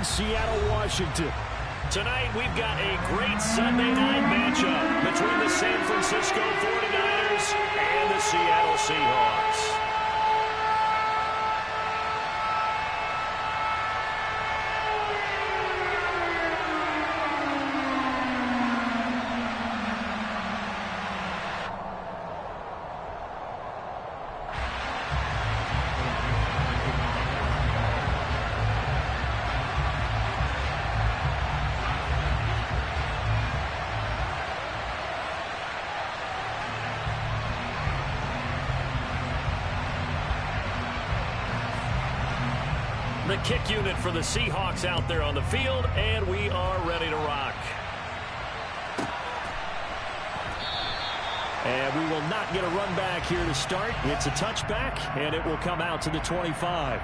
in Seattle, Washington. Tonight, we've got a great Sunday night matchup between the San Francisco 49ers and the Seattle Seahawks. The kick unit for the Seahawks out there on the field, and we are ready to rock. And we will not get a run back here to start. It's a touchback, and it will come out to the 25.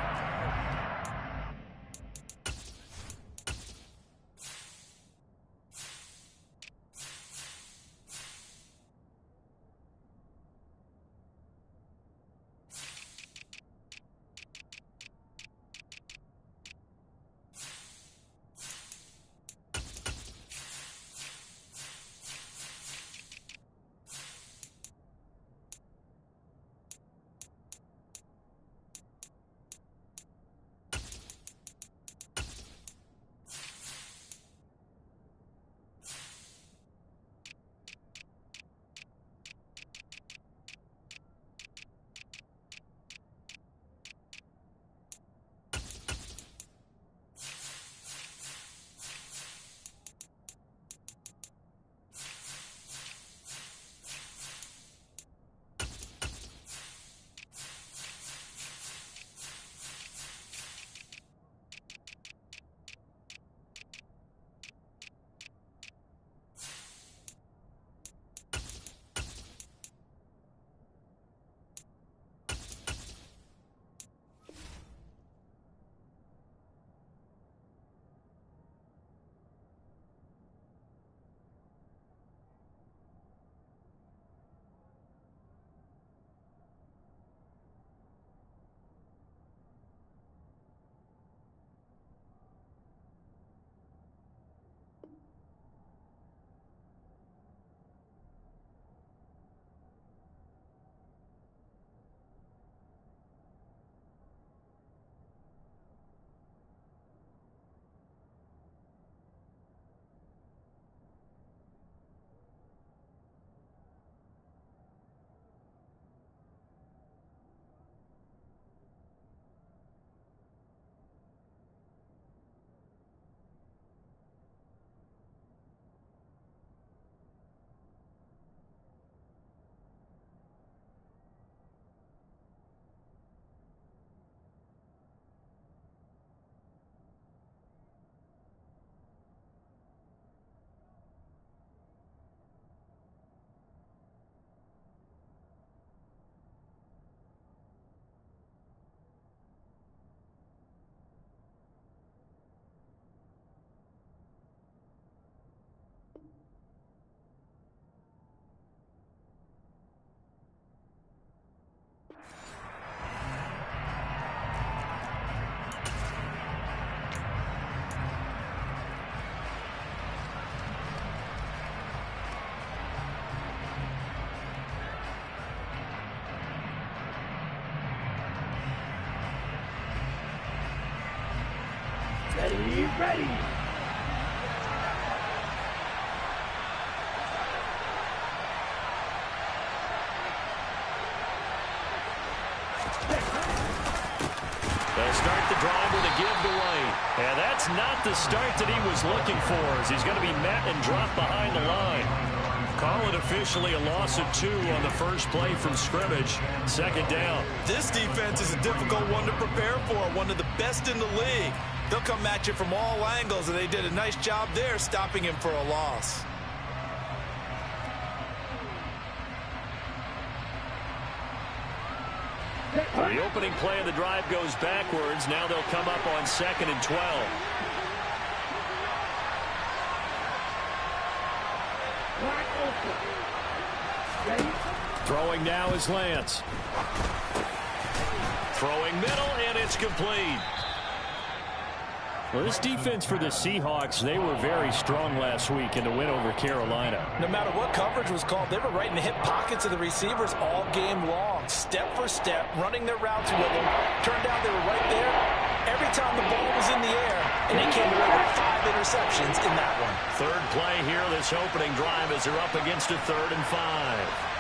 Ready. They'll start the drive with a giveaway. And that's not the start that he was looking for, as he's going to be met and dropped behind the line. Call it officially a loss of 2 on the first play from scrimmage. Second down. This defense is a difficult one to prepare for, one of the best in the league. They'll come at you from all angles, and they did a nice job there stopping him for a loss. The opening play of the drive goes backwards. Now they'll come up on 2nd and 12. Throwing now is Lance. Throwing middle, and it's complete. Well, this defense for the Seahawks, they were very strong last week in the win over Carolina. No matter what coverage was called, they were right in the hip pockets of the receivers all game long, step for step, running their routes with them. Turned out they were right there every time the ball was in the air, and they came away with 5 interceptions in that one. Third play here, this opening drive as they're up against a 3rd and 5.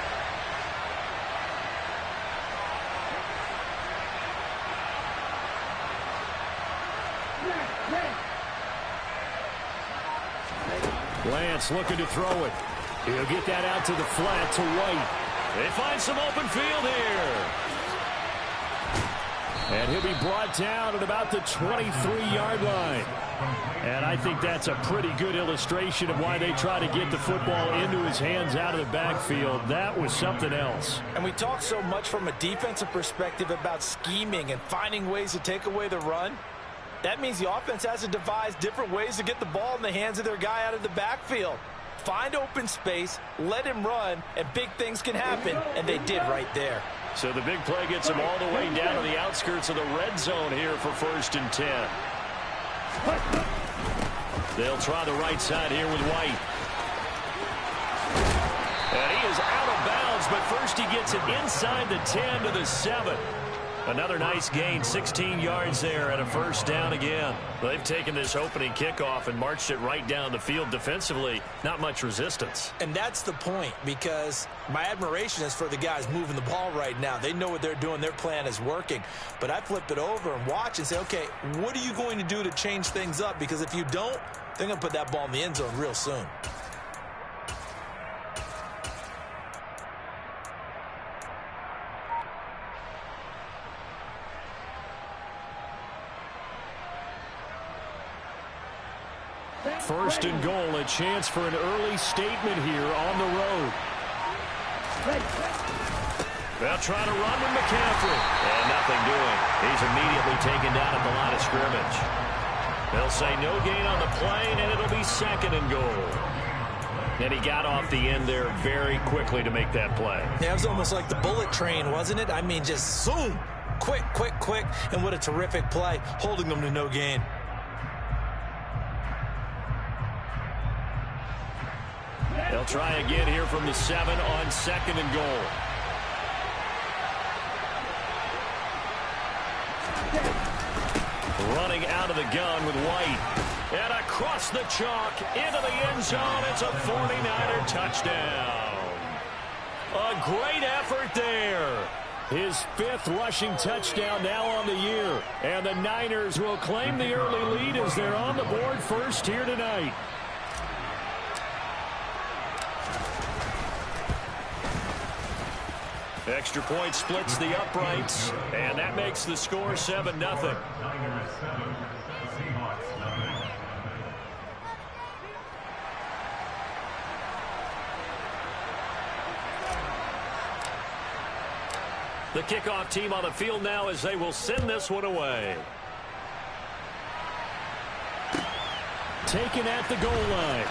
Lance looking to throw it. He'll get that out to the flat to White. They find some open field here. And he'll be brought down at about the 23-yard line. And I think that's a pretty good illustration of why they try to get the football into his hands out of the backfield. That was something else. And we talk so much from a defensive perspective about scheming and finding ways to take away the run. That means the offense has to devise different ways to get the ball in the hands of their guy out of the backfield. Find open space, let him run, and big things can happen, and they did right there. So the big play gets them all the way down to the outskirts of the red zone here for 1st and 10. They'll try the right side here with White. And he is out of bounds, but first he gets it inside the 10 to the 7. Another nice gain, 16 yards there, and a 1st down again. They've taken this opening kickoff and marched it right down the field defensively. Not much resistance. And that's the point, because my admiration is for the guys moving the ball right now. They know what they're doing. Their plan is working. But I flip it over and watch and say, okay, what are you going to do to change things up? Because if you don't, they're going to put that ball in the end zone real soon. First and goal, a chance for an early statement here on the road. They'll try to run with McCaffrey. And nothing doing. He's immediately taken down at the line of scrimmage. They'll say no gain on the play, and it'll be 2nd and goal. And he got off the end there very quickly to make that play. Yeah, it was almost like the bullet train, wasn't it? I mean, just zoom. Quick, quick, quick. And what a terrific play, holding them to no gain. They'll try again here from the 7 on 2nd and goal. Running out of the gun with White. And across the chalk into the end zone. It's a 49er touchdown. A great effort there. His 5th rushing touchdown now on the year. And the Niners will claim the early lead as they're on the board first here tonight. Extra point splits the uprights, and that makes the score 7-0. The kickoff team on the field now as they will send this one away. Taken at the goal line.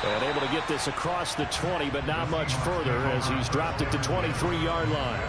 And able to get this across the 20, but not much further as he's dropped it to 23-yard line.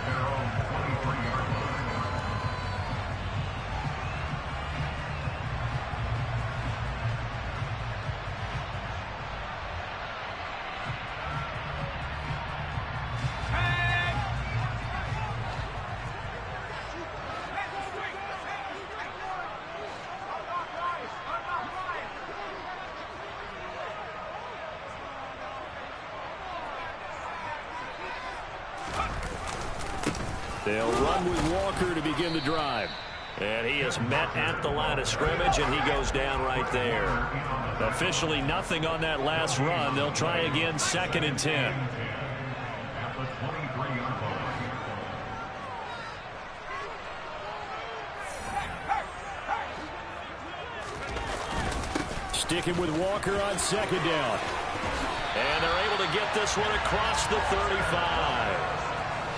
They'll run with Walker to begin the drive. And he is met at the line of scrimmage, and he goes down right there. Officially nothing on that last run. They'll try again, 2nd and 10. Sticking with Walker on 2nd down. And they're able to get this one across the 35.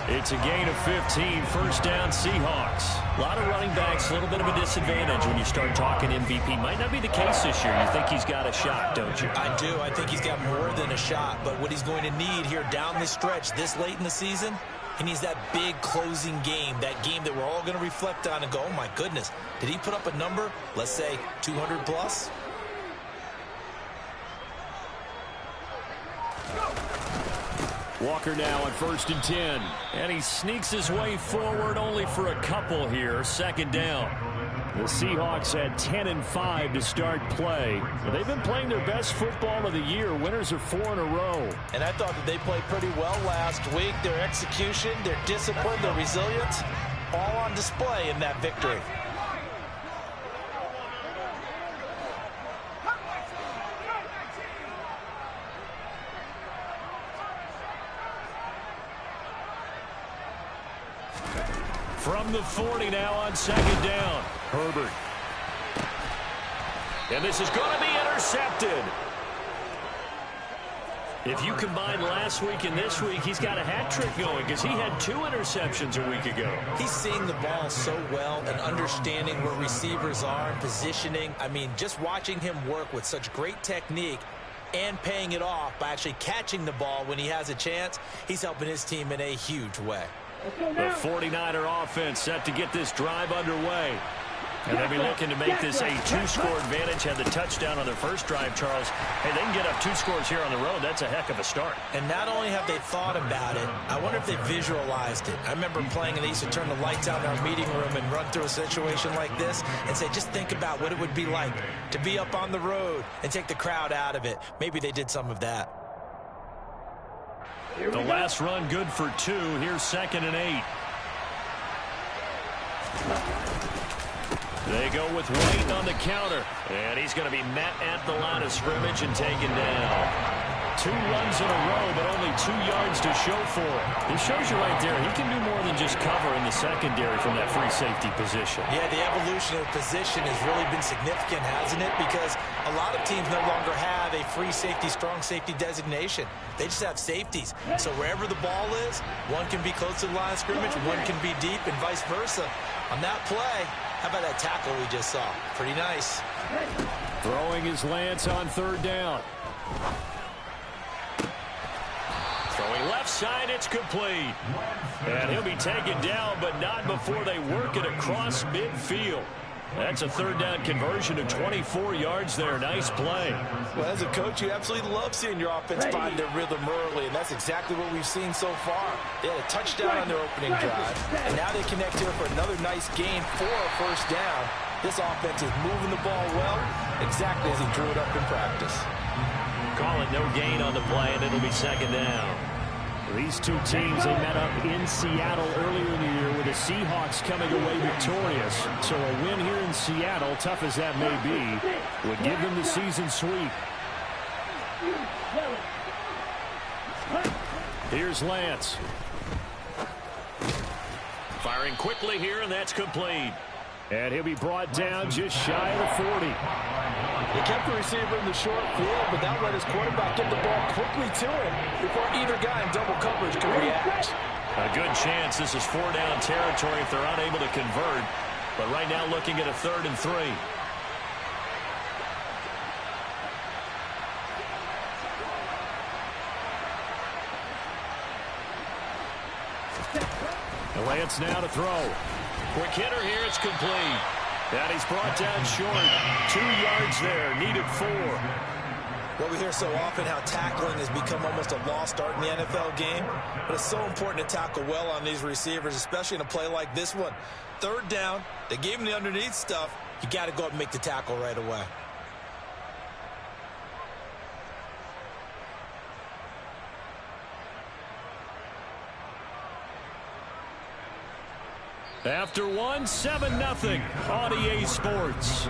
It's a gain of 15, 1st down Seahawks. A lot of running backs, a little bit of a disadvantage when you start talking MVP. Might not be the case this year. You think he's got a shot, don't you? I do. I think he's got more than a shot. But what he's going to need here down the stretch this late in the season, He needs that big closing game, that game that we're all going to reflect on and go, oh my goodness, did he put up a number, let's say 200 plus? Walker now on 1st and 10. And he sneaks his way forward only for a couple here. 2nd down. The Seahawks had 10 and 5 to start play. They've been playing their best football of the year. Winners are 4 in a row. And I thought that they played pretty well last week. Their execution, their discipline, their resilience, all on display in that victory. From the 40 now on 2nd down. Herbert. And this is going to be intercepted. If you combine last week and this week, he's got a hat trick going because he had 2 interceptions a week ago. He's seeing the ball so well and understanding where receivers are and positioning. I mean, just watching him work with such great technique and paying it off by actually catching the ball when he has a chance, he's helping his team in a huge way. The 49er offense set to get this drive underway. And they'll be looking to make this a 2-score advantage. Had the touchdown on their first drive, Charles. Hey, they can get up 2 scores here on the road. That's a heck of a start. And not only have they thought about it, I wonder if they visualized it. I remember playing and they used to turn the lights out in our meeting room and run through a situation like this and say, just think about what it would be like to be up on the road and take the crowd out of it. Maybe they did some of that. The last run good for 2. Here's 2nd and 8. They go with White on the counter. And he's going to be met at the line of scrimmage and taken down. 2 runs in a row, but only 2 yards to show for it. It shows you right there, he can do more than just cover in the secondary from that free safety position. Yeah, the evolution of the position has really been significant, hasn't it? Because a lot of teams no longer have a free safety, strong safety designation. They just have safeties. So wherever the ball is, one can be close to the line of scrimmage, one can be deep, and vice versa. On that play, how about that tackle we just saw? Pretty nice. Throwing is Lance on 3rd down. Throwing left side, it's complete. And he'll be taken down, but not before they work it across midfield. That's a 3rd down conversion of 24 yards there. Nice play. Well, as a coach, you absolutely love seeing your offense find their rhythm early, and that's exactly what we've seen so far. They had a touchdown on their opening drive, and now they connect here for another nice gain for a 1st down. This offense is moving the ball well, exactly as he drew it up in practice. Call it no gain on the play, and it'll be 2nd down. These 2 teams, they met up in Seattle earlier in the year with the Seahawks coming away victorious. So a win here in Seattle, tough as that may be, would give them the season sweep. Here's Lance. Firing quickly here, and that's complete. And he'll be brought down just shy of the 40. He kept the receiver in the short field, but that let his quarterback get the ball quickly to him before either guy in double coverage could react. A good chance this is 4-down territory if they're unable to convert. But right now looking at a 3rd and 3. Lance now to throw. Quick hitter here, it's complete. And he's brought down short. 2 yards there, needed 4. Well, we hear so often how tackling has become almost a lost art in the NFL game, but it's so important to tackle well on these receivers, especially in a play like this one. 3rd down, they gave him the underneath stuff. You got to go up and make the tackle right away. After 1, 7-0 on EA Sports.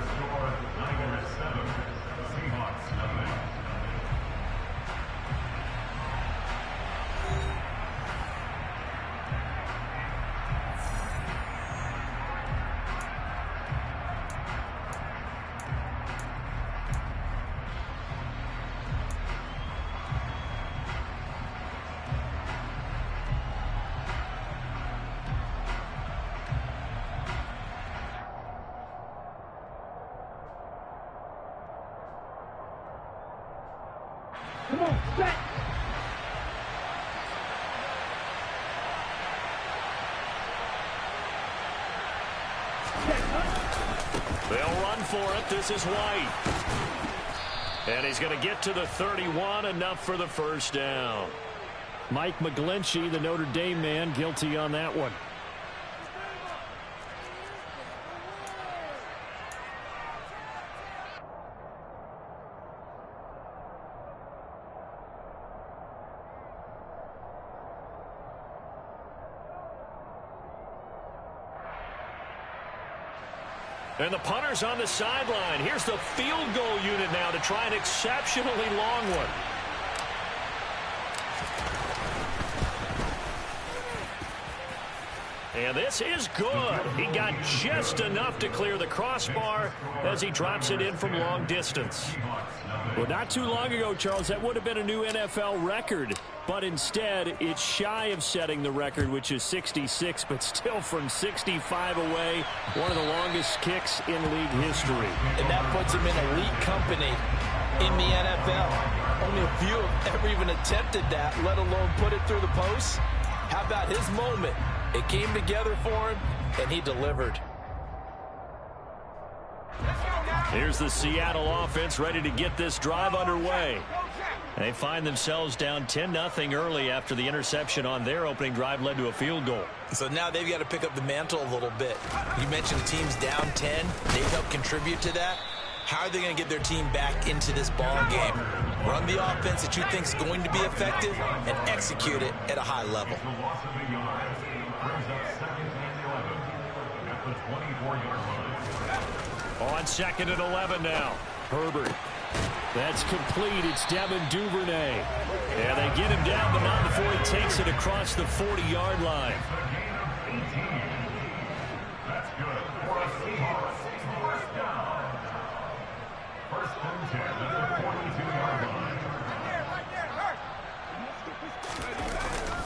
They'll run for it. This is White. And he's going to get to the 31, enough for the first down. Mike McGlinchey, the Notre Dame man, guilty on that one. And the punter's on the sideline. Here's the field goal unit now to try an exceptionally long one. And this is good. He got just enough to clear the crossbar as he drops it in from long distance. Well, not too long ago, Charles, that would have been a new NFL record. But instead, it's shy of setting the record, which is 66, but still from 65 away, one of the longest kicks in league history. And that puts him in elite company in the NFL. Only a few have ever even attempted that, let alone put it through the post. How about his moment? It came together for him, and he delivered. Here's the Seattle offense ready to get this drive underway. They find themselves down 10-0 early after the interception on their opening drive led to a field goal. So now they've got to pick up the mantle a little bit. You mentioned the team's down 10. They've helped contribute to that. How are they going to get their team back into this ball game? Run the offense that you think is going to be effective and execute it at a high level. On 2nd and 11 now. Herbert. That's complete. It's Devin Duvernay. And they get him down, but not before he takes it across the 40-yard line.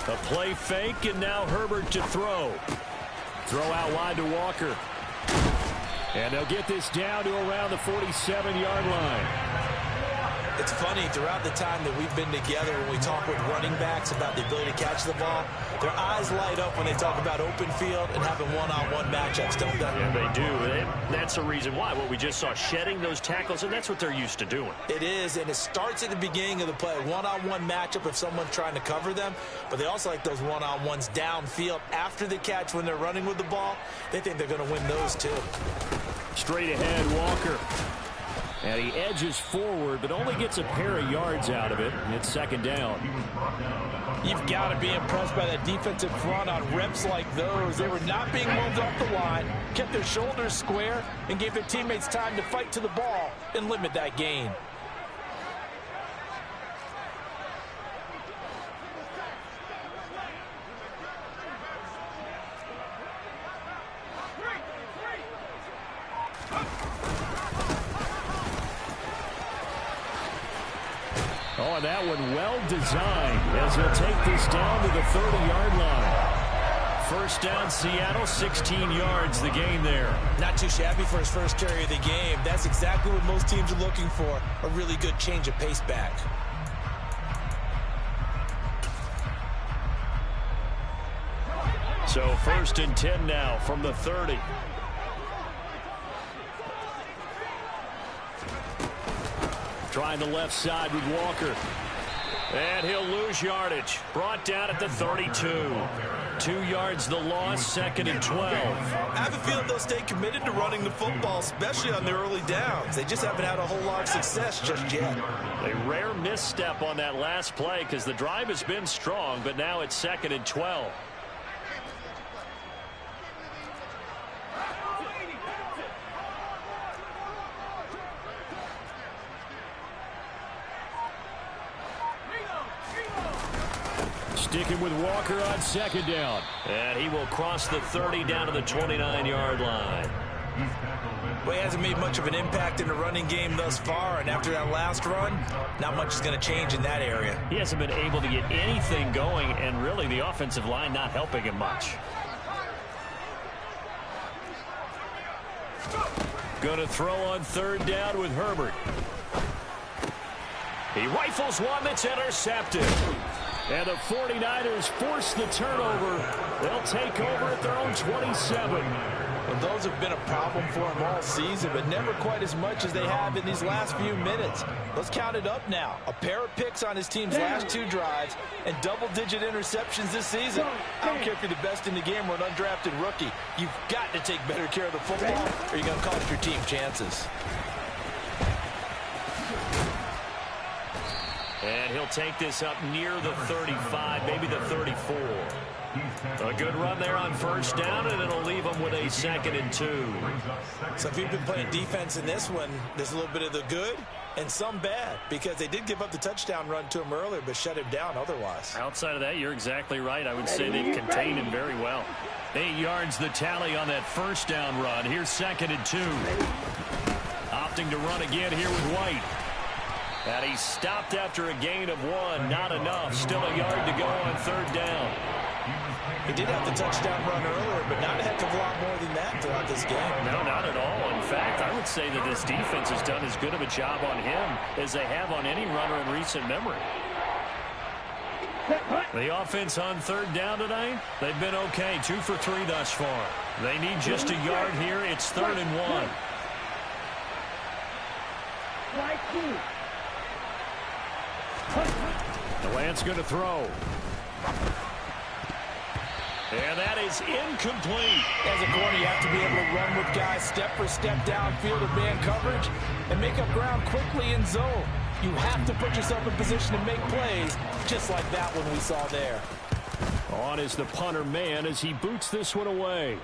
A play fake, and now Herbert to throw. Throw out wide to Walker. And they'll get this down to around the 47-yard line. It's funny, throughout the time that we've been together, when we talk with running backs about the ability to catch the ball, their eyes light up when they talk about open field and having one-on-one matchups, don't they? Yeah, they do. That's the reason why. What we just saw, shedding those tackles, and that's what they're used to doing. It is, and it starts at the beginning of the play. One-on-one matchup if someone's trying to cover them, but they also like those one-on-ones downfield after the catch when they're running with the ball. They think they're going to win those too. Straight ahead, Walker. And he edges forward, but only gets a pair of yards out of it. And it's 2nd down. You've got to be impressed by that defensive front on reps like those. They were not being moved off the line, kept their shoulders square, and gave their teammates time to fight to the ball and limit that gain. Oh, and that one well designed as he'll take this down to the 30-yard line. First down, Seattle, 16 yards, the gain there. Not too shabby for his first carry of the game. That's exactly what most teams are looking for, a really good change of pace back. So 1st and 10 now from the 30. Trying the left side with Walker. And he'll lose yardage. Brought down at the 32. 2 yards the loss, 2nd and 12. I have a feeling they'll stay committed to running the football, especially on their early downs. They just haven't had a whole lot of success just yet. A rare misstep on that last play because the drive has been strong, but now it's 2nd and 12. Sticking with Walker on 2nd down. And he will cross the 30 down to the 29-yard line. Well, he hasn't made much of an impact in the running game thus far, and after that last run, not much is going to change in that area. He hasn't been able to get anything going, and really the offensive line not helping him much. Going to throw on 3rd down with Herbert. He rifles one that's intercepted. And the 49ers force the turnover. They'll take over at their own 27. Well, those have been a problem for him all season, but never quite as much as they have in these last few minutes. Let's count it up now. A pair of picks on his team's last 2 drives and double-digit interceptions this season. I don't care if you're the best in the game or an undrafted rookie. You've got to take better care of the football or you're going to cost your team chances. And he'll take this up near the 35, maybe the 34. A good run there on first down, and it'll leave them with a 2nd and 2. So if you've been playing defense in this one, there's a little bit of the good and some bad, because they did give up the touchdown run to him earlier, but shut him down otherwise. Outside of that, you're exactly right. I would say they've contained him very well. 8 yards the tally on that first down run. Here's 2nd and 2. Opting to run again here with White. And he stopped after a gain of 1. Not enough. Still a yard to go on 3rd down. He did have the touchdown run earlier, but not a heck of a lot more than that throughout this game. No, not at all. In fact, I would say that this defense has done as good of a job on him as they have on any runner in recent memory. The offense on 3rd down tonight, they've been okay. 2 for 3 thus far. They need just a yard here. It's 3rd and 1. The Lance going to throw. And that is incomplete. As a corner, you have to be able to run with guys step for step downfield of man coverage and make up ground quickly in zone. You have to put yourself in position to make plays, just like that one we saw there. On is the punter man as he boots this one away.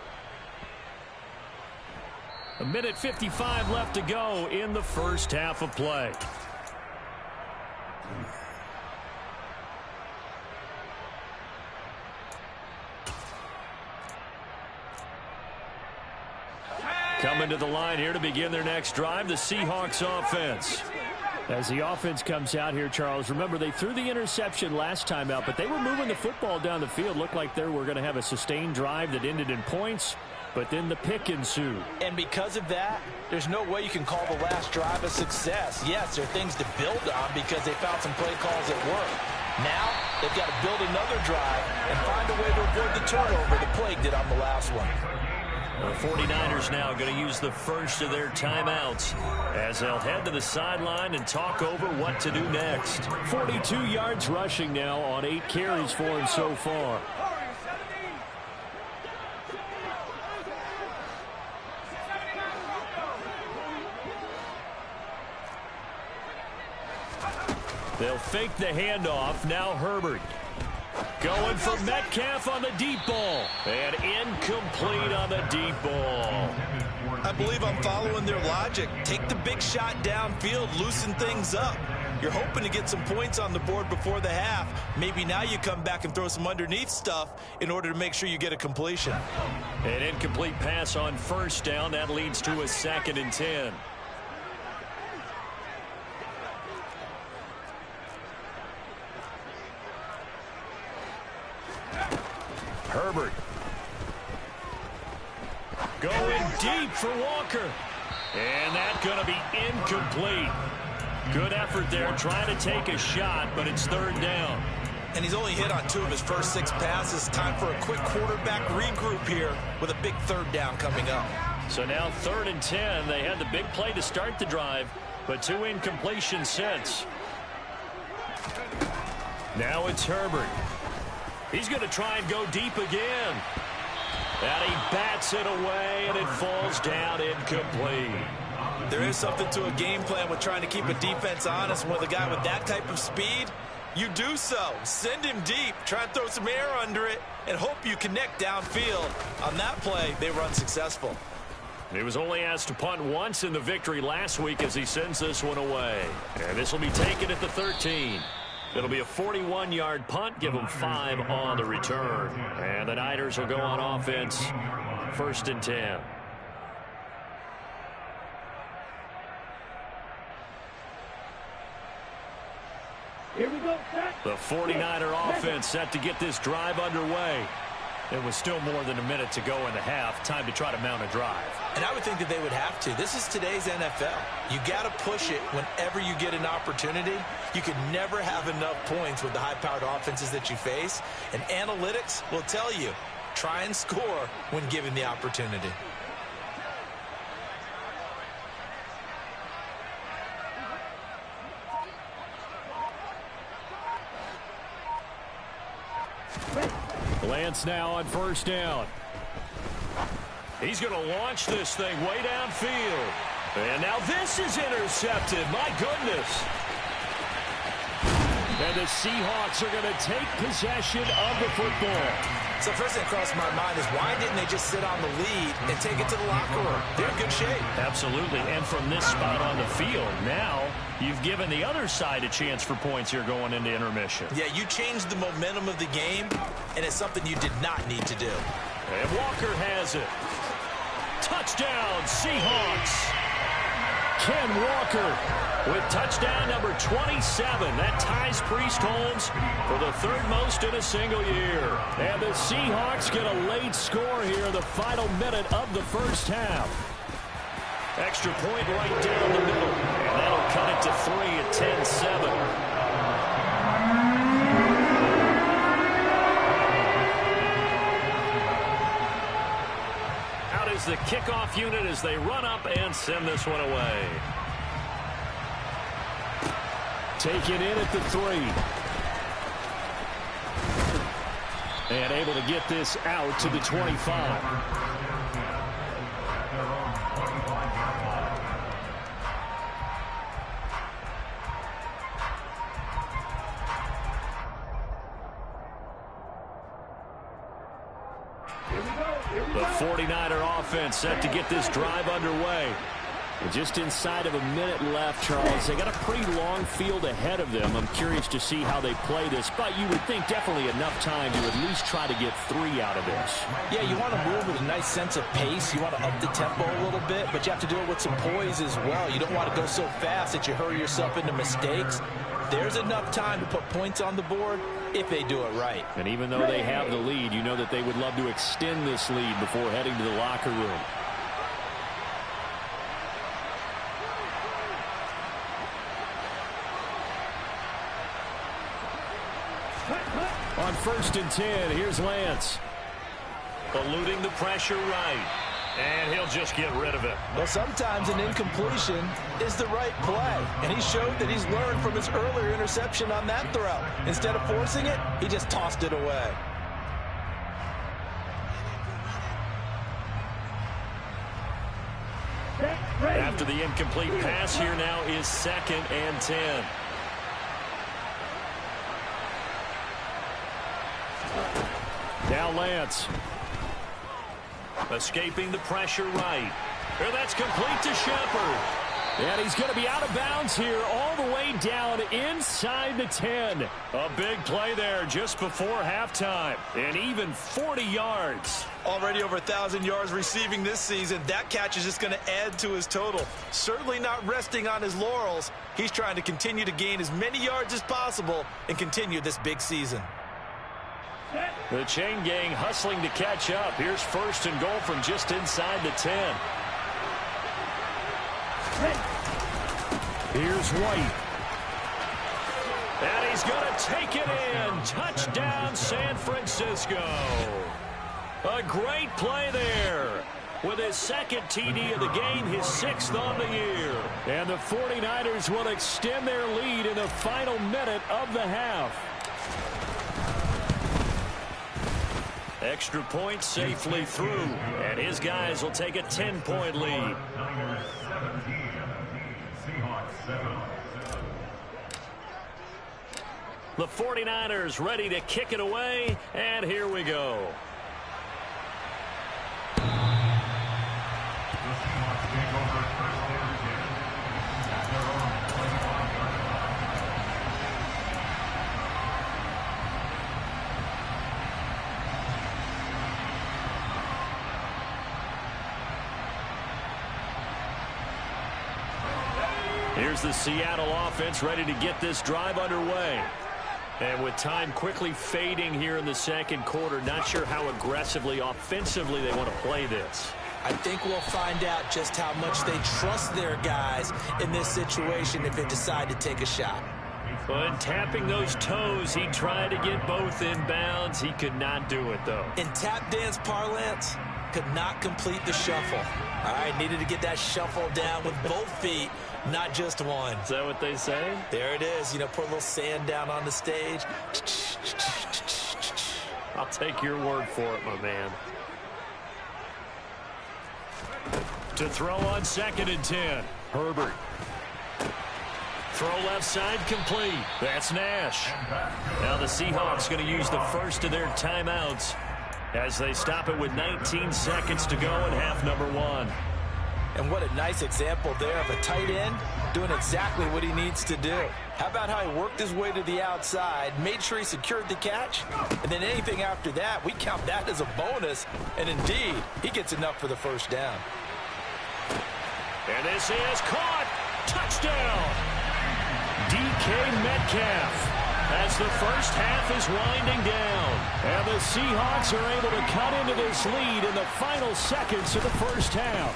1:55 left to go in the first half of play. Coming to the line here to begin their next drive, the Seahawks offense. As the offense comes out here, Charles, remember they threw the interception last time out, but they were moving the football down the field. Looked like they were going to have a sustained drive that ended in points, but then the pick ensued. And because of that, there's no way you can call the last drive a success. Yes, there are things to build on because they found some play calls that work. Now, they've got to build another drive and find a way to avoid the turnover the Plague did on the last one. The 49ers now going to use the first of their timeouts as they'll head to the sideline and talk over what to do next. 42 yards rushing now on 8 carries for him so far. They'll fake the handoff. Now Herbert. Going for Metcalf on the deep ball. And incomplete on the deep ball. I believe I'm following their logic. Take the big shot downfield, loosen things up. You're hoping to get some points on the board before the half. Maybe now you come back and throw some underneath stuff in order to make sure you get a completion. An incomplete pass on first down. That leads to a 2nd and 10. Herbert. Going deep for Walker. And that's going to be incomplete. Good effort there trying to take a shot, but it's 3rd down. And he's only hit on 2 of his first 6 passes. Time for a quick quarterback regroup here with a big 3rd down coming up. So now 3rd and 10. They had the big play to start the drive, but 2 incompletions since. Now it's Herbert. He's going to try and go deep again. And he bats it away, and it falls down incomplete. There is something to a game plan with trying to keep a defense honest. With a guy with that type of speed, you do so. Send him deep, try and throw some air under it, and hope you connect downfield. On that play, they were unsuccessful. He was only asked to punt once in the victory last week as he sends this one away. And this will be taken at the 13. It'll be a 41-yard punt, give them 5 on the return. And the Niners will go on offense, 1st and 10. Here we go. The 49er offense set to get this drive underway. It was still more than a minute to go in the half. Time to try to mount a drive. And I would think that they would have to. This is today's NFL. You got to push it whenever you get an opportunity. You can never have enough points with the high-powered offenses that you face. And analytics will tell you, try and score when given the opportunity. Lance now on first down. He's going to launch this thing way downfield. And now this is intercepted. My goodness. And the Seahawks are going to take possession of the football. So first thing that crossed my mind is why didn't they just sit on the lead and take it to the locker room? They're in good shape. Absolutely. And from this spot on the field, now you've given the other side a chance for points here going into intermission. Yeah, you changed the momentum of the game, and it's something you did not need to do. And Walker has it. Touchdown, Seahawks. Ken Walker with touchdown number 27. That ties Priest Holmes for the third most in a single year. And the Seahawks get a late score here in the final minute of the first half. Extra point right down the middle. And that'll cut it to 3 at 10-7. The kickoff unit as they run up and send this one away. Take it in at the 3. And able to get this out to the 25. The 49er offense set to get this drive underway. And just inside of a minute left, Charles. They got a pretty long field ahead of them. I'm curious to see how they play this, but you would think definitely enough time to at least try to get 3 out of this. Yeah, you want to move with a nice sense of pace. You want to up the tempo a little bit, but you have to do it with some poise as well. You don't want to go so fast that you hurry yourself into mistakes. There's enough time to put points on the board if they do it right. And even though they have the lead, you know that they would love to extend this lead before heading to the locker room. On 1st and 10, here's Lance. Eluding the pressure right. And he'll just get rid of it. Well, sometimes an incompletion is the right play. And he showed that he's learned from his earlier interception on that throw. Instead of forcing it, he just tossed it away. After the incomplete pass, here now is 2nd and 10. Now Lance. Escaping the pressure right. And that's complete to Shepard. And he's going to be out of bounds here all the way down inside the 10. A big play there just before halftime. And even 40 yards. Already over 1,000 yards receiving this season. That catch is just going to add to his total. Certainly not resting on his laurels. He's trying to continue to gain as many yards as possible and continue this big season. The chain gang hustling to catch up. Here's 1st and goal from just inside the 10. Here's White. And he's going to take it in. Touchdown, San Francisco. A great play there. With his 2nd TD of the game, his 6th on the year. And the 49ers will extend their lead in the final minute of the half. Extra point safely through. And his guys will take a 10-point lead. The 49ers ready to kick it away. And here we go. Here's the Seattle offense ready to get this drive underway. And with time quickly fading here in the 2nd quarter, not sure how aggressively, offensively they want to play this. I think we'll find out just how much they trust their guys in this situation if they decide to take a shot. But tapping those toes, he tried to get both in bounds. He could not do it, though. In tap dance parlance, could not complete the shuffle. All right, needed to get that shuffle down with both feet, not just one. Is that what they say? There it is. You know, put a little sand down on the stage. I'll take your word for it, my man. To throw on 2nd and 10. Herbert. Throw left side complete. That's Nash. Now the Seahawks going to use the first of their timeouts as they stop it with 19 seconds to go in half number 1. And what a nice example there of a tight end doing exactly what he needs to do. How about how he worked his way to the outside, made sure he secured the catch, and then anything after that, we count that as a bonus. And indeed, he gets enough for the first down. And this is caught. Touchdown. DK Metcalf as the first half is winding down. And the Seahawks are able to cut into this lead in the final seconds of the first half.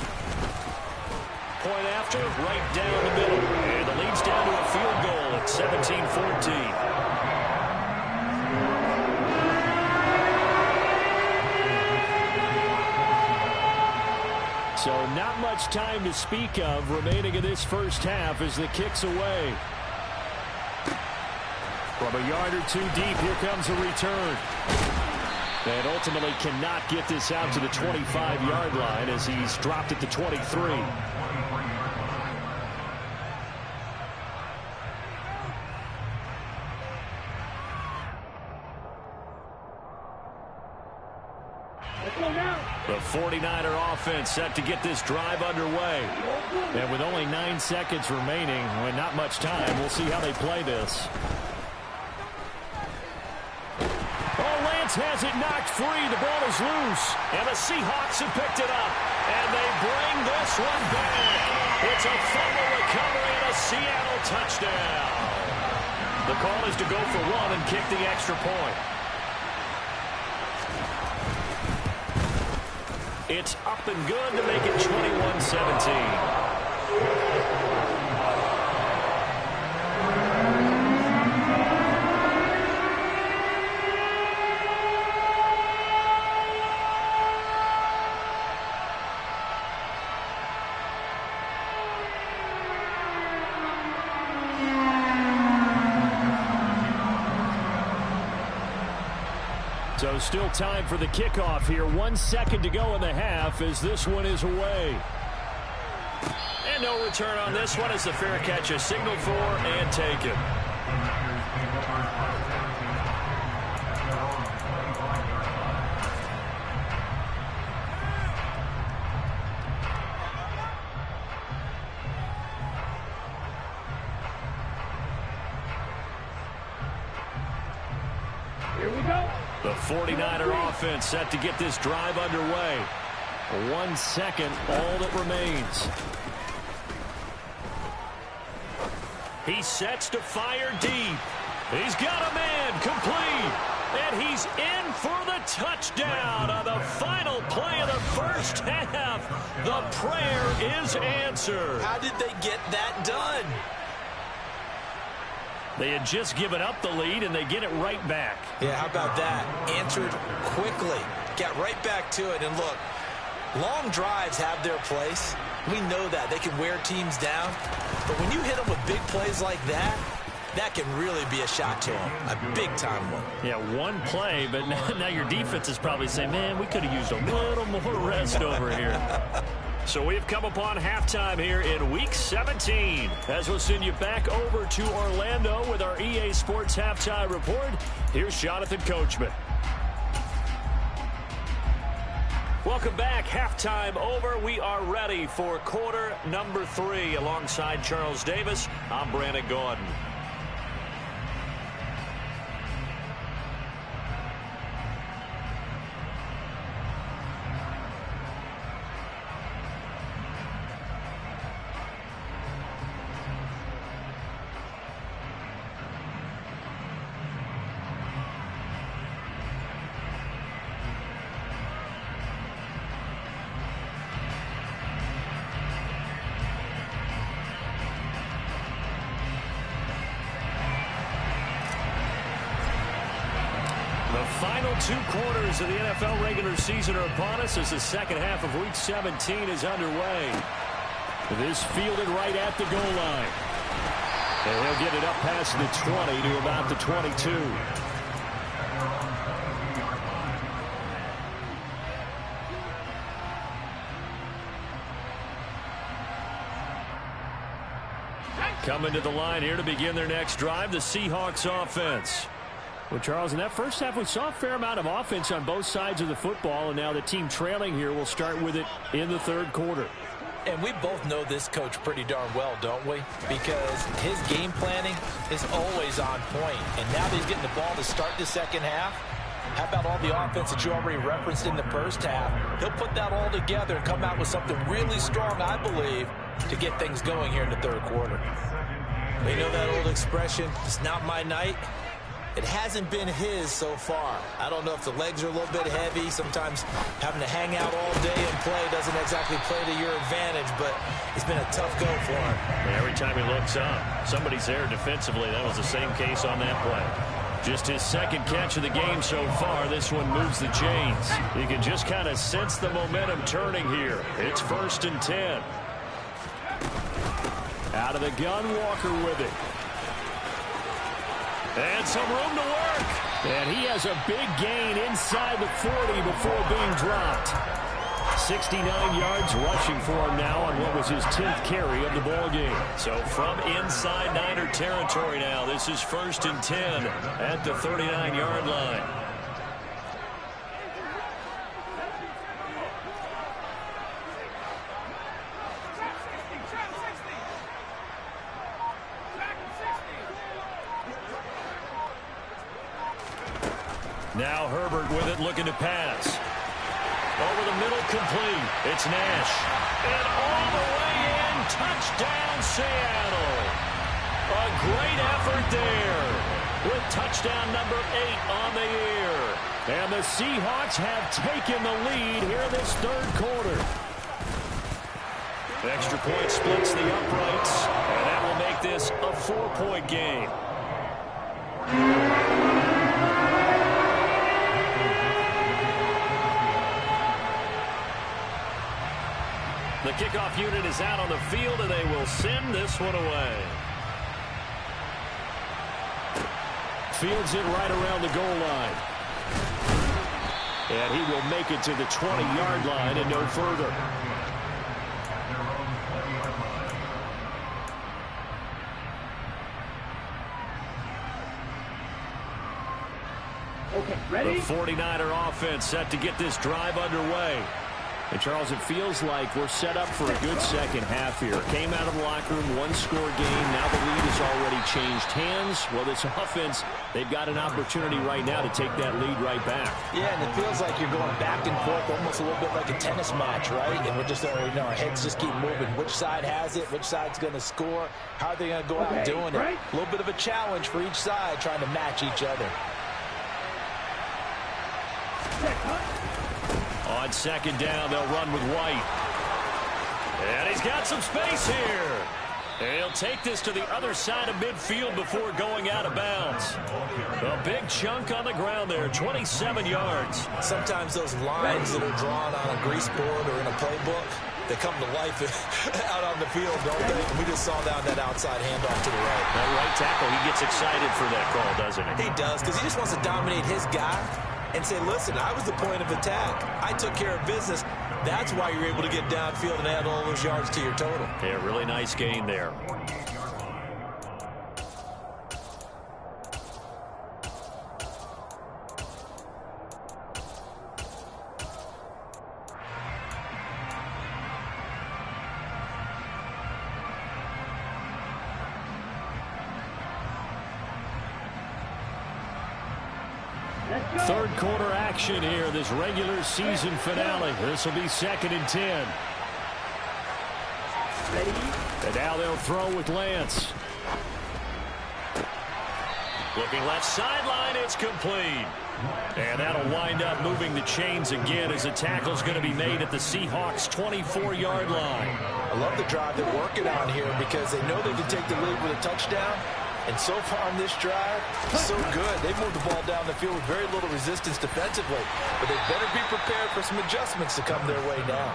Point after, right down the middle. And the lead's down to a field goal at 17-14. So not much time to speak of remaining in this first half as the kick's away. From a yard or two deep, here comes a return. And ultimately cannot get this out to the 25-yard line as he's dropped at the 23. The 49er offense set to get this drive underway. And with only 9 seconds remaining, with not much time, we'll see how they play this. Oh, Lance has it knocked free. The ball is loose. And the Seahawks have picked it up. And they bring this one back. It's a fumble recovery and a Seattle touchdown. The call is to go for 1 and kick the extra point. It's up and good to make it 21-17. So still time for the kickoff here. 1 second to go in the half as this one is away. And no return on this one as the fair catch is signaled for and taken. Here we go. The 49er offense set to get this drive underway. 1 second, all that remains. He sets to fire deep. He's got a man complete. And he's in for the touchdown on the final play of the first half. The prayer is answered. How did they get that done? They had just given up the lead, and they get it right back. Yeah, how about that? Answered quickly. Got right back to it. And look, long drives have their place. We know that. They can wear teams down. But when you hit them with big plays like that, that can really be a shot to them. A big-time one. Yeah, one play, but now your defense is probably saying, man, we could have used a little more rest over here. So we've come upon halftime here in Week 17. As we'll send you back over to Orlando with our EA Sports Halftime Report, here's Jonathan Coachman. Welcome back. Halftime over. We are ready for quarter number 3. Alongside Charles Davis, I'm Brandon Gordon. Final 2 quarters of the NFL regular season are upon us as the second half of Week 17 is underway. This fielded right at the goal line. And he'll get it up past the 20 to about the 22. Coming to the line here to begin their next drive, the Seahawks offense. Well, Charles, in that first half, we saw a fair amount of offense on both sides of the football, and now the team trailing here will start with it in the third quarter. And we both know this coach pretty darn well, don't we? Because his game planning is always on point. And now that he's getting the ball to start the second half, how about all the offense that you already referenced in the first half? He'll put that all together and come out with something really strong, I believe, to get things going here in the third quarter. You know that old expression, it's not my night? It hasn't been his so far. I don't know if the legs are a little bit heavy. Sometimes having to hang out all day and play doesn't exactly play to your advantage, but it's been a tough go for him. Every time he looks up, somebody's there defensively. That was the same case on that play. Just his second catch of the game so far. This one moves the chains. You can just kind of sense the momentum turning here. It's 1st and 10. Out of the gun, Walker with it. And some room to work. And he has a big gain inside the 40 before being dropped. 69 yards rushing for him now on what was his 10th carry of the ball game. So from inside Niner territory now, this is 1st and 10 at the 39-yard line. Now Herbert with it, looking to pass. Over the middle, complete. It's Nash. And all the way in, touchdown Seattle. A great effort there with touchdown number 8 on the year. And the Seahawks have taken the lead here in this third quarter. Extra point splits the uprights, and that will make this a 4-point game. The kickoff unit is out on the field, and they will send this one away. Fields it right around the goal line. And he will make it to the 20-yard line and no further. Okay, ready? The 49er offense set to get this drive underway. And, Charles, it feels like we're set up for a good second half here. Came out of the locker room, one-score game. Now the lead has already changed hands. Well, this offense, they've got an opportunity right now to take that lead right back. Yeah, and it feels like you're going back and forth, almost a little bit like a tennis match, right? And we're just, our heads just keep moving. Which side has it? Which side's going to score? How are they going to go out doing it? A little bit of a challenge for each side, trying to match each other. On second down, they'll run with White. And he's got some space here. And he'll take this to the other side of midfield before going out of bounds. A big chunk on the ground there, 27 yards. Sometimes those lines that are drawn on a grease board or in a playbook, they come to life out on the field, don't they? We just saw down that outside handoff to the right. That right tackle, he gets excited for that call, doesn't he? He does, because he just wants to dominate his guy and say, listen, I was the point of attack. I took care of business. That's why you're able to get downfield and add all those yards to your total. Yeah, really nice gain there. Third quarter action here, this regular season finale. This will be 2nd and 10. And now they'll throw with Lance. Looking left sideline, it's complete. And that'll wind up moving the chains again as the tackle's going to be made at the Seahawks' 24-yard line. I love the drive they're working on here because they know they can take the lead with a touchdown. And so far on this drive, so good. They've moved the ball down the field with very little resistance defensively. But they better be prepared for some adjustments to come their way now.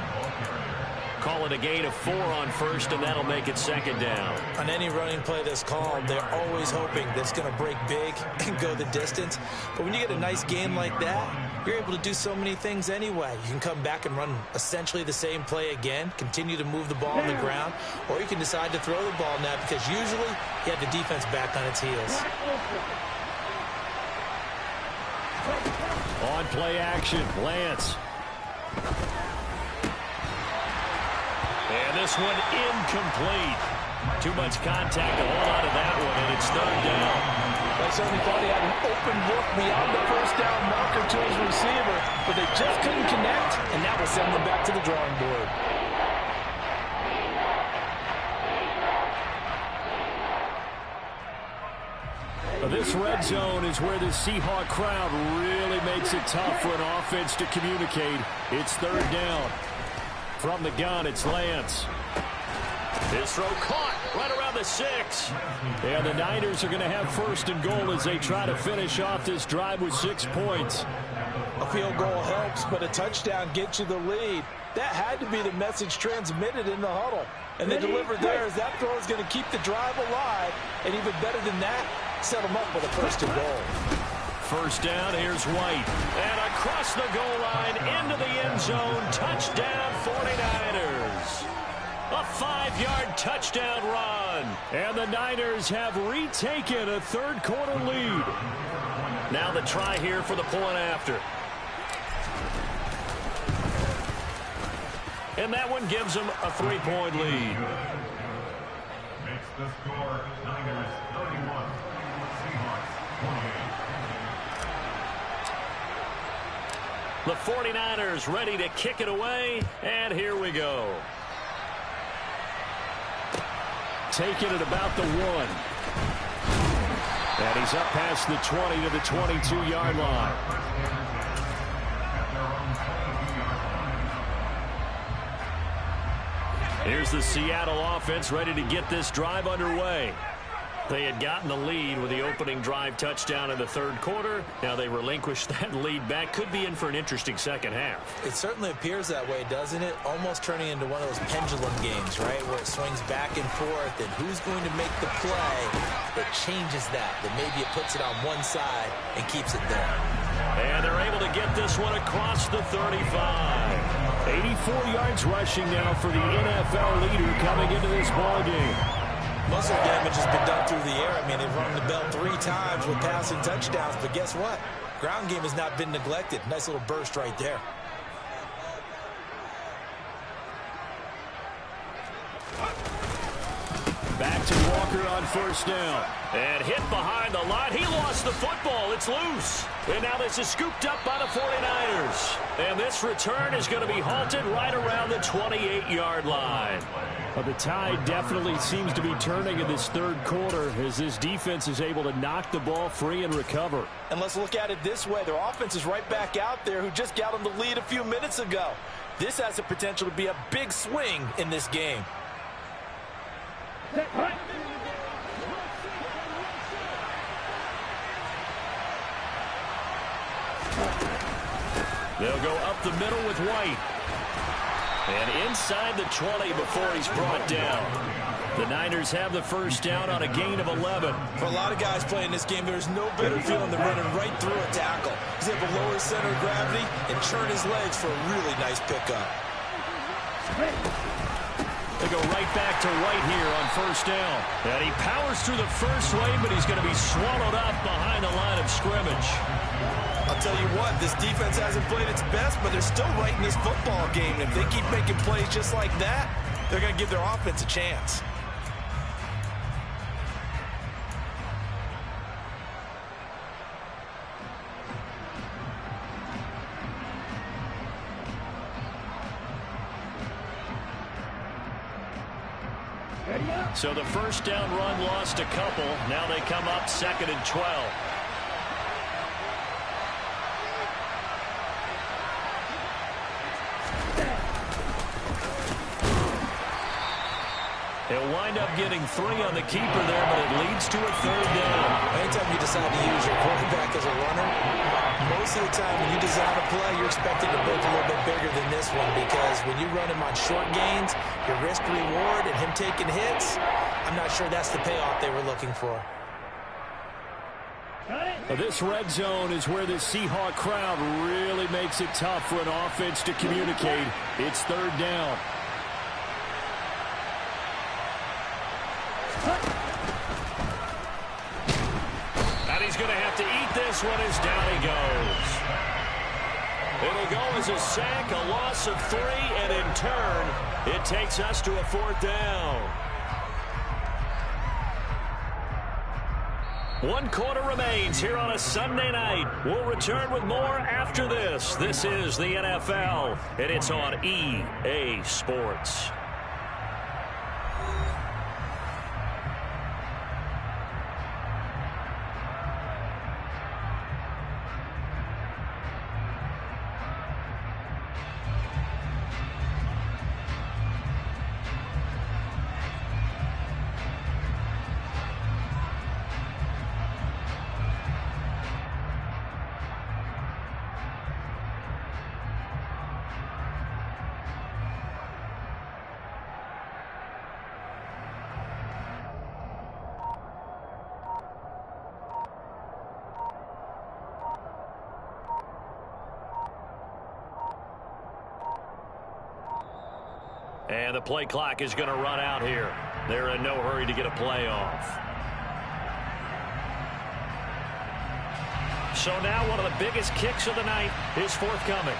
Call it a gain of 4 on first, and that'll make it 2nd down. On any running play that's called, they're always hoping that it's going to break big and go the distance. But when you get a nice game like that, you're able to do so many things anyway. You can come back and run essentially the same play again, continue to move the ball on the ground, or you can decide to throw the ball now because usually you have the defense back on its heels. On play action, Lance. And this one incomplete. Too much contact to hold on to that one, and it's third down. I certainly thought he had an open look beyond the first down marker to his receiver, but they just couldn't connect, and that will send them back to the drawing board. This red zone is where the Seahawk crowd really makes it tough for an offense to communicate. It's third down. From the gun, it's Lance. This throw caught right around the 6. And the Niners are going to have first and goal as they try to finish off this drive with 6 points. A field goal helps, but a touchdown gets you the lead. That had to be the message transmitted in the huddle. And they delivered theirs. That throw is going to keep the drive alive. And even better than that, set them up with a first and goal. First down, here's White. And across the goal line, into the end zone, touchdown 49ers. A 5-yard touchdown run. And the Niners have retaken a third-quarter lead. Now the try here for the point after. And that one gives them a 3-point lead. Makes the score Niners 31, Seahawks 28. The 49ers ready to kick it away, and here we go. Taking it about the 1. And he's up past the 20 to the 22-yard line. Here's the Seattle offense ready to get this drive underway. They had gotten the lead with the opening drive touchdown in the third quarter. Now they relinquished that lead back. Could be in for an interesting second half. It certainly appears that way, doesn't it? Almost turning into one of those pendulum games, right? Where it swings back and forth, and who's going to make the play that changes that maybe it puts it on one side and keeps it there. And they're able to get this one across the 35. 84 yards rushing now for the NFL leader coming into this ballgame. Muscle damage has been done through the air. I mean, they've rung the bell 3 times with passing touchdowns, but guess what? Ground game has not been neglected. Nice little burst right there. Back to Walker on first down. And hit behind the line. He lost the football. It's loose. And now this is scooped up by the 49ers. And this return is going to be halted right around the 28-yard line. Well, the tide definitely seems to be turning in this third quarter as this defense is able to knock the ball free and recover. And let's look at it this way. Their offense is right back out there who just got them the lead a few minutes ago. This has the potential to be a big swing in this game. They'll go up the middle with White. And inside the 20 before he's brought down. The Niners have the first down on a gain of 11. For a lot of guys playing this game, there's no better feeling than running right through a tackle. He's able to lower his center of gravity and churn his legs for a really nice pickup. They go right back to White here on first down. And he powers through the first wave, but he's going to be swallowed up behind the line of scrimmage. I'll tell you what, this defense hasn't played its best, but they're still right in this football game. And if they keep making plays just like that, they're going to give their offense a chance. So the first down run lost a couple. Now they come up 2nd and 12. He'll wind up getting 3 on the keeper there, but it leads to a third down. Anytime you decide to use your quarterback as a runner, most of the time when you design a play, you're expected to break a little bit bigger than this one because when you run him on short gains, your risk-reward and him taking hits, I'm not sure that's the payoff they were looking for. This red zone is where the Seahawk crowd really makes it tough for an offense to communicate. It's third down. And he's going to have to eat this one as down he goes. It'll go as a sack, a loss of 3, and in turn, it takes us to a 4th down. 1 quarter remains here on a Sunday night. We'll return with more after this. This is the NFL, and it's on EA Sports. And the play clock is going to run out here. They're in no hurry to get a play off. So now one of the biggest kicks of the night is forthcoming.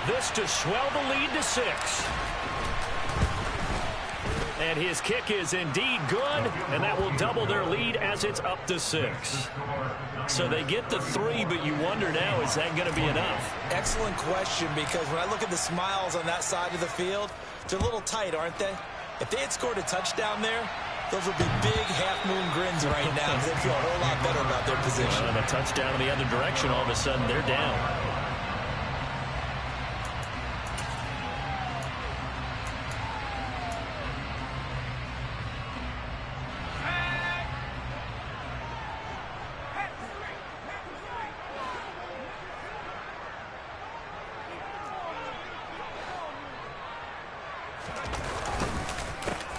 This to swell the lead to 6. And his kick is indeed good, and that will double their lead as it's up to 6. So they get the 3, but you wonder now, is that going to be enough? Excellent question, because when I look at the smiles on that side of the field, they're a little tight, aren't they? If they had scored a touchdown there, those would be big half-moon grins right now, because they feel a whole lot better about their position. And a touchdown in the other direction, all of a sudden they're down.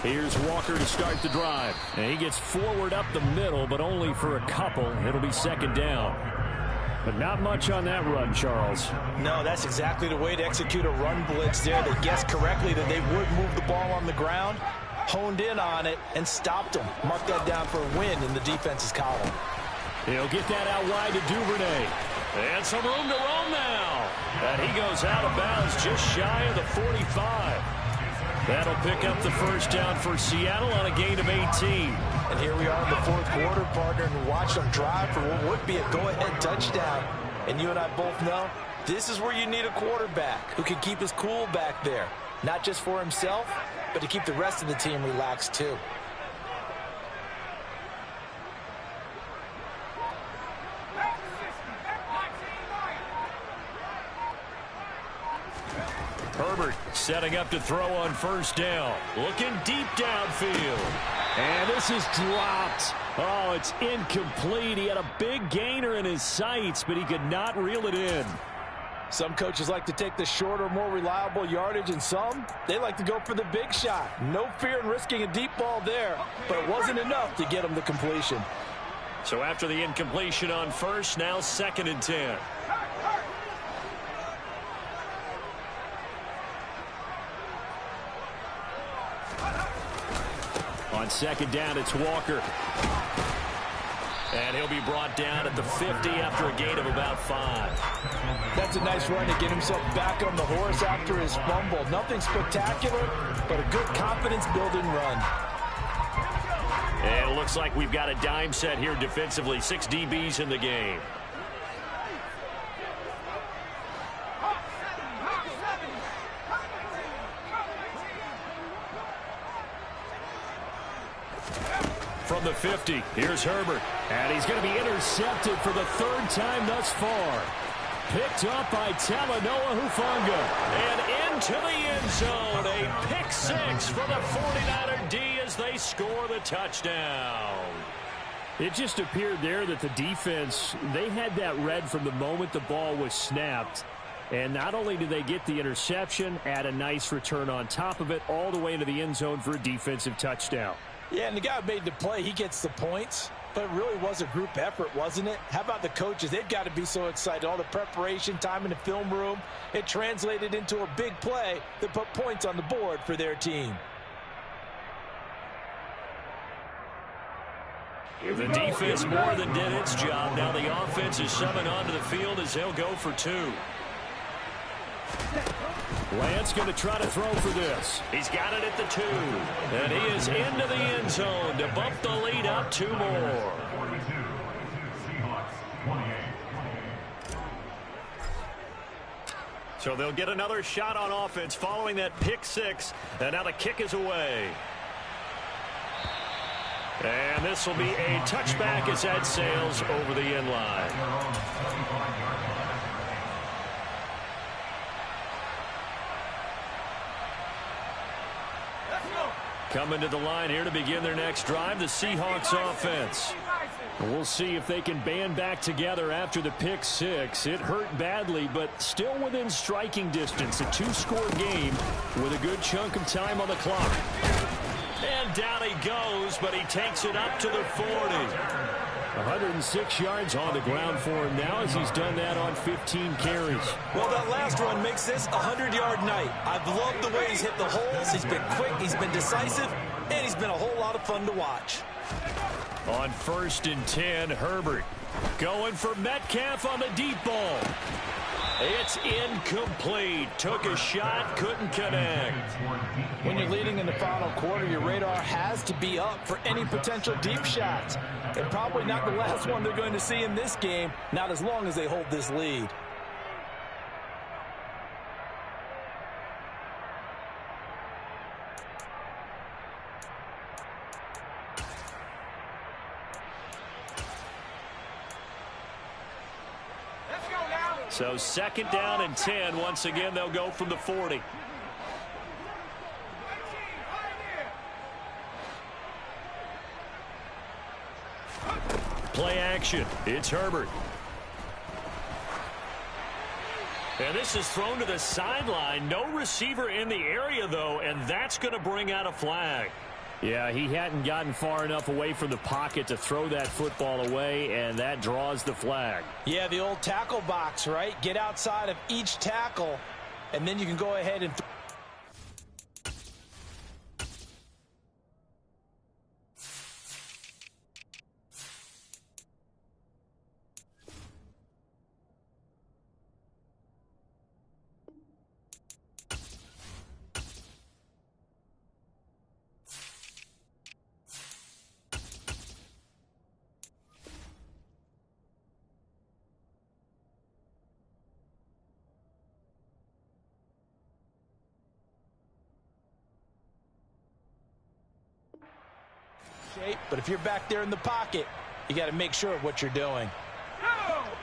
Here's Walker to start the drive. And he gets forward up the middle, but only for a couple. It'll be 2nd down. But not much on that run, Charles. No, that's exactly the way to execute a run blitz there. They guessed correctly that they would move the ball on the ground, honed in on it, and stopped them. Mark that down for a win in the defense's column. He'll get that out wide to Duvernay. And some room to roam now. And he goes out of bounds just shy of the 45. That'll pick up the 1st down for Seattle on a gain of 18. And here we are in the 4th quarter, partner, and watch them drive for what would be a go-ahead touchdown. And you and I both know this is where you need a quarterback who can keep his cool back there. Not just for himself, but to keep the rest of the team relaxed too. Herbert setting up to throw on 1st down. Looking deep downfield. And this is dropped. Oh, it's incomplete. He had a big gainer in his sights, but he could not reel it in. Some coaches like to take the shorter, more reliable yardage, and some, they like to go for the big shot. No fear in risking a deep ball there, but it wasn't enough to get him the completion. So after the incompletion on 1st, now 2nd and 10. On 2nd down, it's Walker. And he'll be brought down at the 50 after a gain of about 5. That's a nice run to get himself back on the horse after his fumble. Nothing spectacular, but a good confidence-building run. And it looks like we've got a dime set here defensively. 6 DBs in the game. From the 50, here's Herbert. And he's going to be intercepted for the 3rd time thus far. Picked up by Talanoa Hufanga. And into the end zone. A pick 6 for the 49er D as they score the touchdown. It just appeared there that the defense, they had that red from the moment the ball was snapped. And not only did they get the interception, add a nice return on top of it, all the way into the end zone for a defensive touchdown. Yeah, and the guy who made the play, he gets the points. But it really was a group effort, wasn't it? How about the coaches? They've got to be so excited. All the preparation, time in the film room, it translated into a big play that put points on the board for their team. The defense more than did its job. Now the offense is summoned onto the field as they'll go for two. Lance going to try to throw for this. He's got it at the 2. And he is into the end zone to bump the lead up 2 more. 42, Seahawks 28. So they'll get another shot on offense following that pick 6. And now the kick is away. And this will be a touchback as that sails over the end line. Coming to the line here to begin their next drive, the Seahawks offense. We'll see if they can band back together after the pick 6. It hurt badly, but still within striking distance. A 2-score game with a good chunk of time on the clock. And down he goes, but he takes it up to the 40. 106 yards on the ground for him now as he's done that on 15 carries. Well, that last run makes this a 100-yard night. I've loved the way he's hit the holes. He's been quick, he's been decisive, and he's been a whole lot of fun to watch. On 1st and 10, Herbert going for Metcalf on the deep ball. It's incomplete. Took a shot, couldn't connect. When you're leading in the final quarter, your radar has to be up for any potential deep shots. And probably not the last one they're going to see in this game, not as long as they hold this lead. So 2nd down and 10. Once again, they'll go from the 40. Play action. It's Herbert. And this is thrown to the sideline. No receiver in the area, though, and that's going to bring out a flag. Yeah, he hadn't gotten far enough away from the pocket to throw that football away, and that draws the flag. Yeah, the old tackle box, right? Get outside of each tackle, and then you can go ahead and but if you're back there in the pocket, you got to make sure of what you're doing.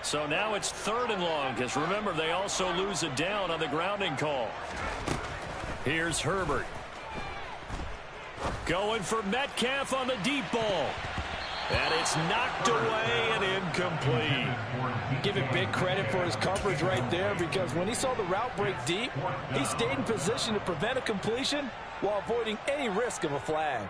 So now it's 3rd and long, because remember, they also lose a down on the grounding call. Here's Herbert. Going for Metcalf on the deep ball. And it's knocked away and incomplete. Give him big credit for his coverage right there, because when he saw the route break deep, he stayed in position to prevent a completion while avoiding any risk of a flag.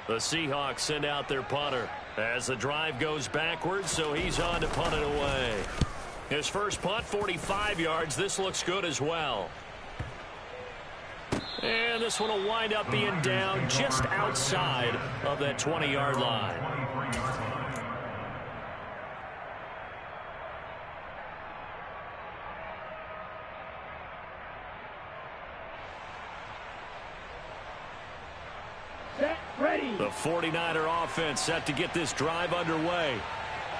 The Seahawks send out their punter as the drive goes backwards, so he's on to punt it away. His first punt, 45 yards. This looks good as well. And this one will wind up being down just outside of that 20-yard line. The 49er offense set to get this drive underway.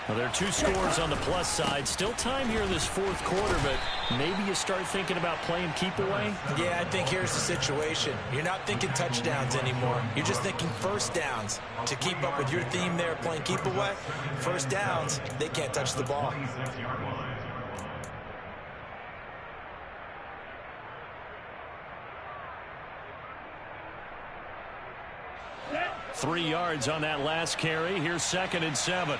Well, there are 2 scores on the plus side. Still time here in this 4th quarter, but maybe you start thinking about playing keep away? Yeah, I think here's the situation. You're not thinking touchdowns anymore. You're just thinking first downs. To keep up with your theme there, playing keep away, first downs, they can't touch the ball. 3 yards on that last carry. Here's 2nd and 7.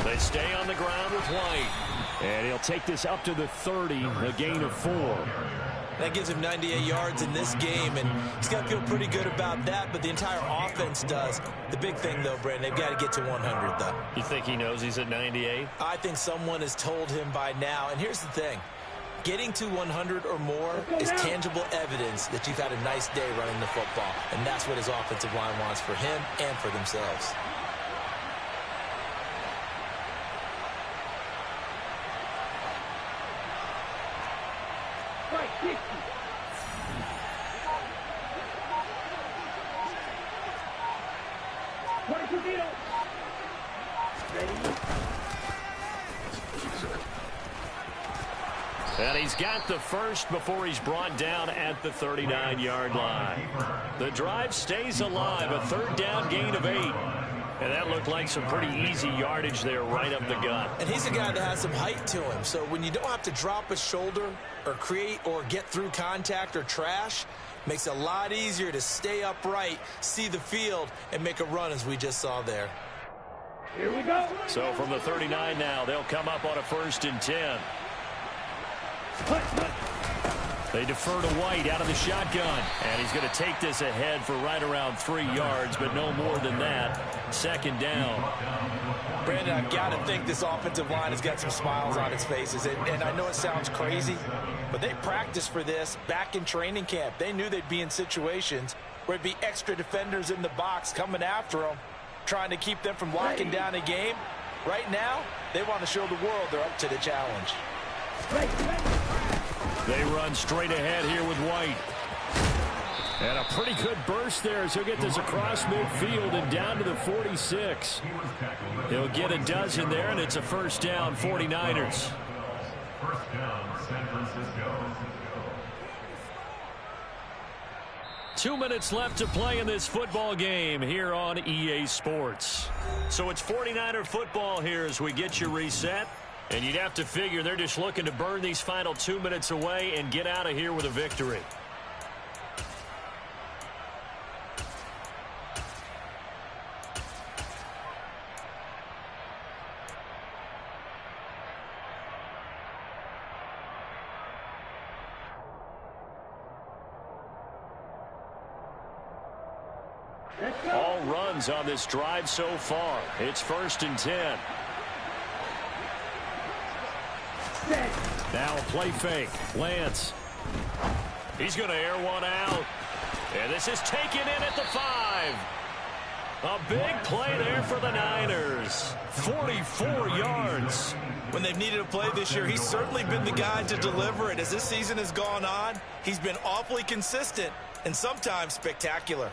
They stay on the ground with White. And he'll take this up to the 30, a gain of 4. That gives him 98 yards in this game, and he's got to feel pretty good about that, but the entire offense does. The big thing, though, Brandon, they've got to get to 100, though. You think he knows he's at 98? I think someone has told him by now, and here's the thing. Getting to 100 or more is tangible evidence that you've had a nice day running the football, and that's what his offensive line wants for him and for themselves. And he's got the first before he's brought down at the 39-yard line. The drive stays alive, a 3rd down gain of 8. And that looked like some pretty easy yardage there right up the gut. And he's a guy that has some height to him, so when you don't have to drop a shoulder or create or get through contact or trash, makes it a lot easier to stay upright, see the field, and make a run as we just saw there. Here we go. So from the 39 now, they'll come up on a 1st and 10. They defer to White out of the shotgun. And he's going to take this ahead for right around 3 yards, but no more than that. 2nd down. Brandon, I've got to think this offensive line has got some smiles on its faces. And I know it sounds crazy, but they practiced for this back in training camp. They knew they'd be in situations where it'd be extra defenders in the box coming after them, trying to keep them from locking down a game. Right now, they want to show the world they're up to the challenge. They run straight ahead here with White. And a pretty good burst there as he'll get this across midfield and down to the 46. He'll get a dozen there, and it's a 1st down, 49ers. 1st down, San Francisco. 2 minutes left to play in this football game here on EA Sports. So it's 49er football here as we get you reset. And you'd have to figure they're just looking to burn these final 2 minutes away and get out of here with a victory. All runs on this drive so far. It's 1st and 10. Now a play fake. Lance. He's going to air one out. And this is taken in at the 5. A big play there for the Niners. 44 yards. When they've needed a play this year, he's certainly been the guy to deliver it. As this season has gone on, he's been awfully consistent and sometimes spectacular.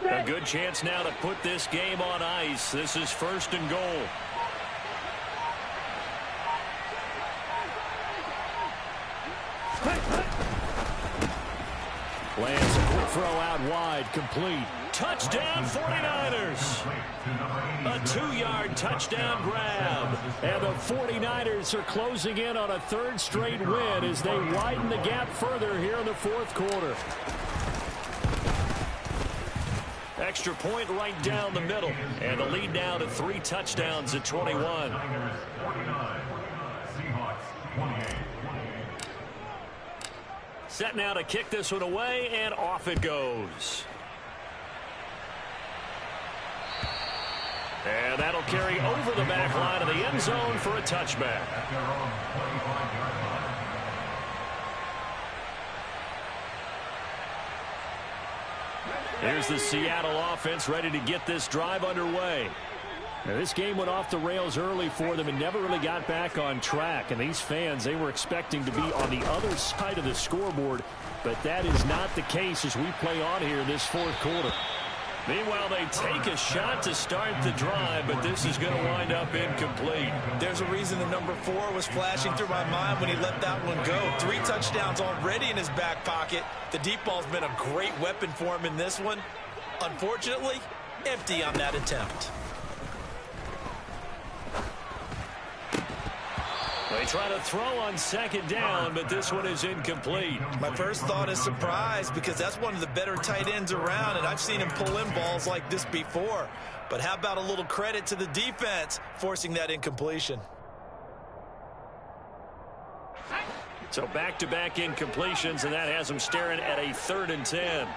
A good chance now to put this game on ice. This is 1st and goal. Lance, a quick throw out wide, complete. Touchdown 49ers. A 2-yard touchdown grab. And the 49ers are closing in on a 3rd straight win as they widen the gap further here in the 4th quarter. Extra point right down the middle. And the lead now to 3 touchdowns at 21. Set now to kick this one away, and off it goes. And that'll carry over the back line of the end zone for a touchback. Here's the Seattle offense ready to get this drive underway. Now, this game went off the rails early for them and never really got back on track. And these fans, they were expecting to be on the other side of the scoreboard. But that is not the case as we play on here in this fourth quarter. Meanwhile, they take a shot to start the drive, but this is going to wind up incomplete. There's a reason the number 4 was flashing through my mind when he let that one go. 3 touchdowns already in his back pocket. The deep ball's been a great weapon for him in this one. Unfortunately, empty on that attempt. They try to throw on second down, but this one is incomplete. My first thought is surprise because that's one of the better tight ends around, and I've seen him pull in balls like this before. But how about a little credit to the defense forcing that incompletion? So back-to-back incompletions, and that has them staring at a 3rd and 10.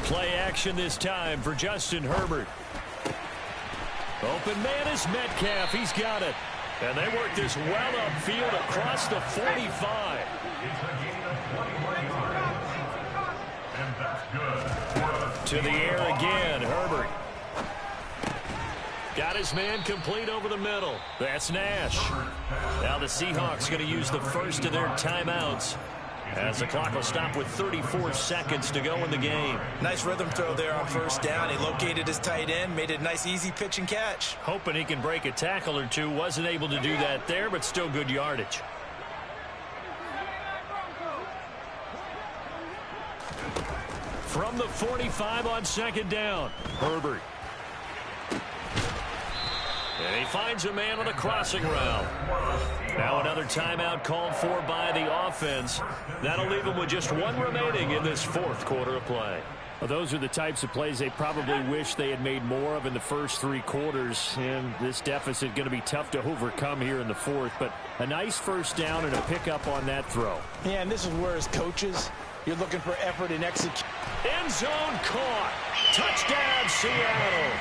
Play action this time for Justin Herbert. Open man is Metcalf. He's got it. And they work this well upfield across the 45. And that's good. To the air again, Herbert. Got his man complete over the middle. That's Nash. Now the Seahawks going to use the first of their timeouts, as the clock will stop with 34 seconds to go in the game. Nice rhythm throw there on first down. He located his tight end, made it a nice easy pitch and catch. Hoping he can break a tackle or two. Wasn't able to do that there, but still good yardage. From the 45 on second down, Herbert. And he finds a man on the crossing route. Now another timeout called for by the offense. That'll leave them with just 1 remaining in this fourth quarter of play. Well, those are the types of plays they probably wish they had made more of in the first 3 quarters. And this deficit going to be tough to overcome here in the fourth. But a nice first down and a pickup on that throw. Yeah, and this is where as coaches, you're looking for effort and execution. End zone caught. Touchdown, Seattle.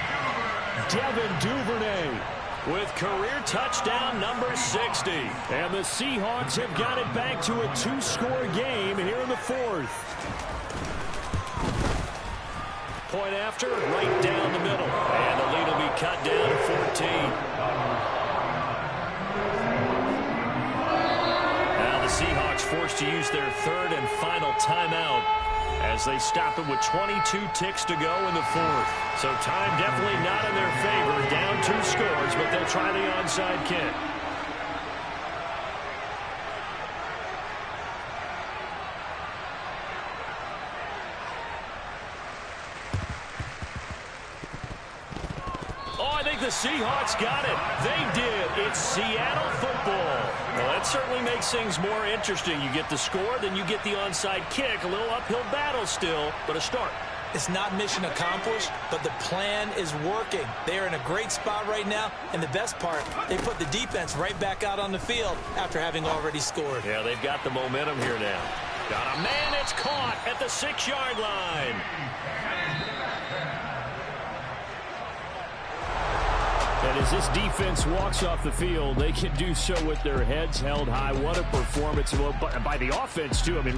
Devin Duvernay with career touchdown number 60. And the Seahawks have got it back to a 2-score game here in the fourth. Point after, right down the middle. And the lead will be cut down to 14. Now the Seahawks forced to use their 3rd and final timeout as they stop it with 22 ticks to go in the fourth. So time definitely not in their favor. Down 2 scores, but they'll try the onside kick. Oh, I think the Seahawks got it. They did. It's Seattle football. Well, that certainly makes things more interesting. You get the score, then you get the onside kick. A little uphill battle still, but a start. It's not mission accomplished, but the plan is working. They are in a great spot right now, and the best part, they put the defense right back out on the field after having already scored. Yeah, they've got the momentum here now. Got a man that's caught at the 6-yard line. And as this defense walks off the field, they can do so with their heads held high. What a performance by the offense, too. I mean,